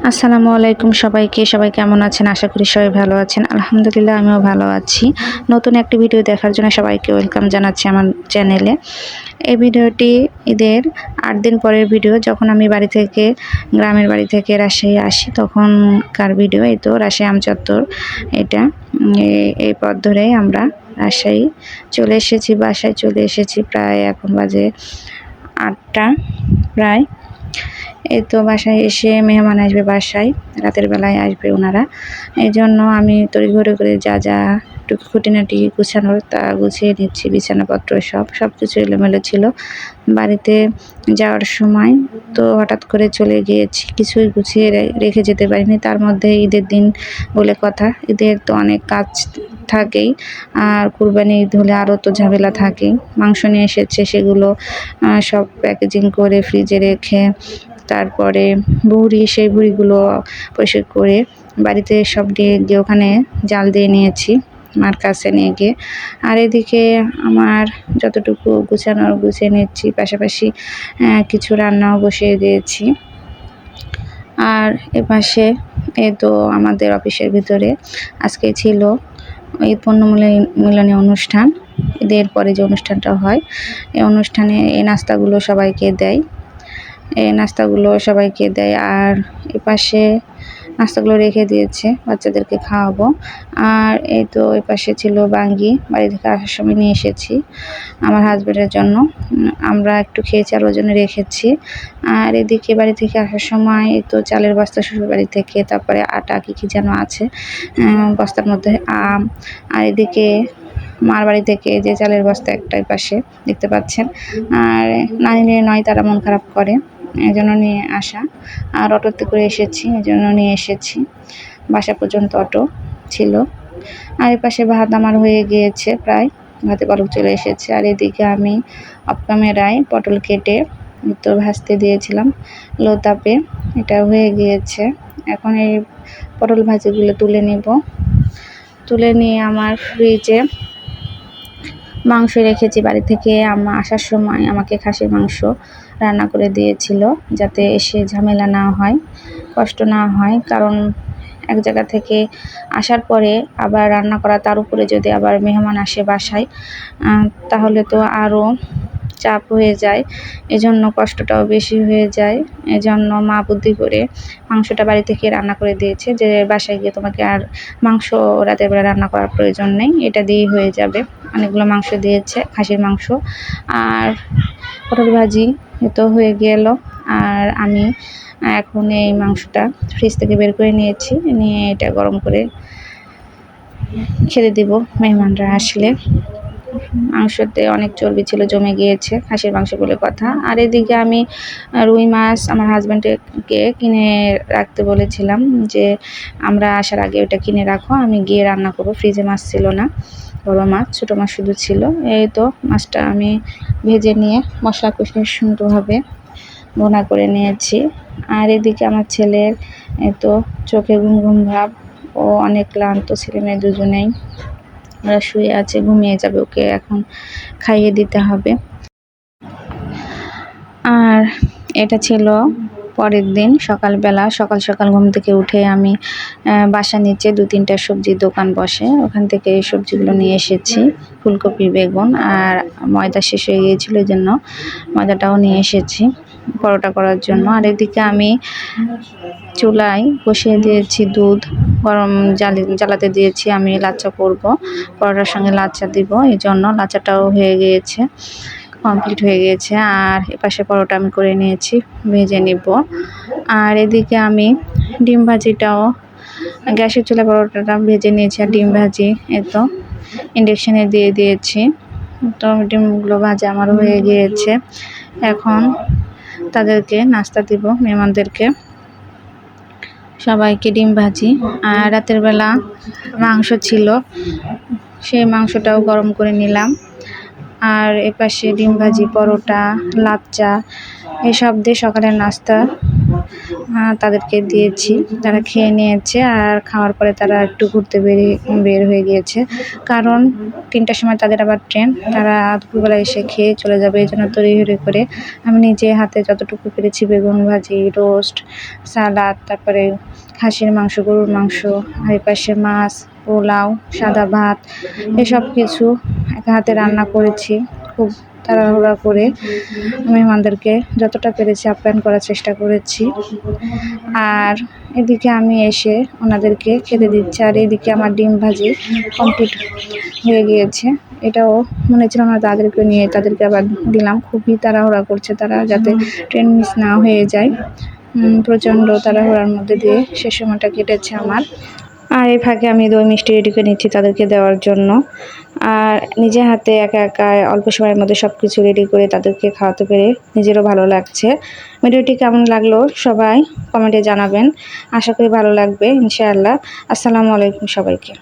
আসসালামু আলাইকুম সবাইকে। সবাই কেমন আছেন? আশা করি সবাই ভালো আছেন। আলহামদুলিল্লাহ আমিও ভালো আছি। নতুন একটি ভিডিও দেখার জন্য সবাইকে ওয়েলকাম জানাচ্ছি আমার চ্যানেলে। এই ভিডিওটি ঈদের ৮ দিন পরের ভিডিও। যখন আমি গ্রামের বাড়ি থেকে রাজশাহী আসি তখনকার ভিডিও। এই তো রাজশাহী আমচত্বর এটা। এই পথ ধরেই আমরা রাজশাহী চলে এসেছি, বাসায় চলে এসেছি। প্রায় এখন বাজে ৮টা প্রায়। এই তো বাসায় এসে মেহমান আসবে, বাসায় রাতের বেলায় আসবে ওনারা। এই জন্য আমি তড়িঘড়ি করে যা যা একটু খুঁটিনাটি গুছানোর তা গুছিয়ে নিচ্ছি। বিছানাপত্র সব কিছু এলোমেলো ছিল বাড়িতে যাওয়ার সময়। তো হঠাৎ করে চলে গিয়েছি, কিছুই গুছিয়ে রেখে যেতে পারিনি। তার মধ্যে ঈদের দিন বলে কথা, ঈদের তো অনেক কাজ থাকেই। আর কুরবানি ঈদ হলে আরও তো ঝামেলা থাকেই। মাংস নিয়ে এসেছে, সেগুলো সব প্যাকেজিং করে ফ্রিজে রেখে তারপরে সেই বুড়িগুলো পরিষ্কার করে বাড়িতে সব দিয়ে গিয়ে ওখানে জাল দিয়ে নিয়েছি মার কাছে নিয়ে গিয়ে। আর এদিকে আমার যতটুকু গুছানোর গুছিয়ে নিচ্ছি, পাশাপাশি কিছু রান্নাও বসিয়ে দিয়েছি। আর এপাশে এই তো আমাদের অফিসের ভিতরে আজকে ছিল ঈদ পুনর্মিলনী অনুষ্ঠান। ঈদের পরে যে অনুষ্ঠানটা হয়, এই অনুষ্ঠানে এই নাস্তাগুলো সবাইকে দেয়। আর এপাশে নাস্তাগুলো রেখে দিয়েছে, বাচ্চাদেরকে খাওয়াবো। আর এই তো এপাশে ছিল বাঙ্গি, বাড়ি থেকে আসার সময় নিয়ে এসেছি আমার হাজবেন্ডের জন্য। আমরা একটু খেয়েছি আর ওর জন্য রেখেছি। আর এদিকে বাড়ি থেকে আসার সময় এই তো চালের বস্তা শ্বশুর বাড়ি থেকে, তারপরে আটা কি যেন আছে বস্তার মধ্যে, আম। আর এদিকে মার বাড়ি থেকে যে চালের বস্তা একটা পাশে দেখতে পাচ্ছেন। আর না নিলে নয়, তারা মন খারাপ করে, এজন্য নিয়ে আসা। আর অটোতে করে এসেছি, এজন্য নিয়ে এসেছি। বাসা পর্যন্ত অটো ছিল। আর এপাশে ভাত আমার হয়ে গিয়েছে, প্রায় ভাতে বলক চলে এসেছে। আর এদিকে আমি অফ ক্যামেরায় পটল কেটে তো ভাজতে দিয়েছিলাম লো তাপে, এটা হয়ে গিয়েছে। এখন এই পটল ভাজিগুলো তুলে নিয়ে আমার ফ্রিজে মাংস রেখেছি। বাড়ি থেকে আসার সময় আমাকে খাসির মাংস রান্না করে দিয়েছিল, যাতে এসে ঝামেলা না হয়, কষ্ট না হয়। কারণ এক জায়গা থেকে আসার পরে আবার রান্না করা, তার উপরে যদি আবার মেহমান আসে বাসায়, তাহলে তো আরও চাপ হয়ে যায়। এজন্য কষ্টটাও বেশি হয়ে যায়। এজন্য মা বুদ্ধি করে মাংসটা বাড়ি থেকে রান্না করে দিয়েছে, যে বাসায় গিয়ে তোমাকে আর মাংস রাতের বেলা রান্না করার প্রয়োজন নেই, এটা দিয়েই হয়ে যাবে। অনেকগুলো মাংস দিয়েছে, খাসির মাংস। আর পটল ভাজি তো হয়ে গেল। আর আমি এখন এই মাংসটা ফ্রিজ থেকে বের করে নিয়েছি, নিয়ে এটা গরম করে খেতে দিব মেহমানরা আসলে। মাংসতে অনেক চর্বি ছিল, জমে গিয়েছে, খাসির মাংস বলে কথা। আর এদিকে আমি রুই মাছ আমার হাজব্যান্ডকে কিনে রাখতে বলেছিলাম, যে আমরা আসার আগে ওটা কিনে রাখো, আমি গিয়ে রান্না করবো। ফ্রিজে মাছ ছিল না, বড় মাছ, ছোটো মাছ শুধু ছিল। এই তো মাছটা আমি ভেজে নিয়ে মশলা কষিয়ে সুন্দরভাবে ভুনা করে নিয়েছি। আর এদিকে আমার ছেলের তো চোখে ঘুম ঘুম ভাব, ও অনেক ক্লান্ত, ছেলে মেয়ে দুজনেই। ওরা শুয়ে আছে, ঘুমিয়ে যাবে, ওকে এখন খাইয়ে দিতে হবে। আর এটা ছিল পরের দিন সকালবেলা। সকাল ঘুম থেকে উঠে আমি বাসার নিচে 2-3টা সবজির দোকান বসে, ওখান থেকে এই সবজিগুলো নিয়ে এসেছি। ফুলকপি, বেগুন, আর ময়দা শেষ হয়ে গিয়েছিল, এই জন্য ময়দাটাও নিয়ে এসেছি পরোটা করার জন্য। আর এদিকে আমি চুলায় বসিয়ে দিয়েছি দুধ গরম, জ্বালাতে দিয়েছি। আমি লাচ্চা করব, পরোটার সঙ্গে লাচ্চা দিব, এই জন্য লাচ্চাটাও হয়ে গিয়েছে, কমপ্লিট হয়ে গিয়েছে। আর এপাশে পরোটা আমি করে নিয়েছি, ভেজে নিব। আর এদিকে আমি ডিম ভাজিটাও গ্যাসের চুলায় পরোটাটা ভেজে নিয়েছি, আর ডিম ভাজি তো ইন্ডাকশানে দিয়ে দিয়েছি। তো ডিমগুলো ভাজা আমার হয়ে গিয়েছে। এখন তাদেরকে নাস্তা দিব, মেহমানদেরকে সবাইকে ডিম ভাজি। আর রাতের বেলা মাংস ছিল, সেই মাংসটাও গরম করে নিলাম। আর এপাশে ডিম ভাজি, পরোটা, লাচ্চা এসব দিয়ে সকালের নাস্তা তাদেরকে দিয়েছি, তারা খেয়ে নিয়েছে। আর খাওয়ার পরে তারা একটু ঘুরতে বের হয়ে গিয়েছে, কারণ ৩টার সময় তাদের আবার ট্রেন। তারা দুপুরবেলা এসে খেয়ে চলে যাবে, এই জন্য তড়িঘড়ি করে আমি নিজে হাতে যতটুকু পেরেছি বেগুন ভাজি, রোস্ট, সালাদ, তারপরে খাসির মাংস, গরুর মাংস, আর এপাশে মাছ, পোলাও, সাদা ভাত, এসব কিছু একা হাতে রান্না করেছি। খুব তাড়াহুড়া করে মেহমানদেরকে যতটা পেরেছি আপ্যায়ন করার চেষ্টা করেছি। আর এদিকে আমি এসে ওনাদেরকে খেতে দিচ্ছি, আর এদিকে আমার ডিম ভাজি কমপ্লিট হয়ে গিয়েছে। এটাও মনে ছিল না, তাদেরকে আবার দিলাম। খুবই তাড়াহুড়া করছে তারা, যাতে ট্রেন মিস না হয়ে যায়। প্রচণ্ড তাড়াহুড়ার মধ্যে দিয়ে সে সময়টা কেটেছে আমার। আর এই ফাঁকে আমি দই মিষ্টি রেডি করে নিচ্ছি তাদেরকে দেওয়ার জন্য। আর নিজে হাতে একা একা অল্প সময়ের মধ্যে সব কিছু রেডি করে তাদেরকে খাওয়াতে পেরে নিজেরও ভালো লাগছে। ভিডিওটি কেমন লাগলো সবাই কমেন্টে জানাবেন। আশা করি ভালো লাগবে ইনশাআল্লাহ। আসসালামু আলাইকুম সবাইকে।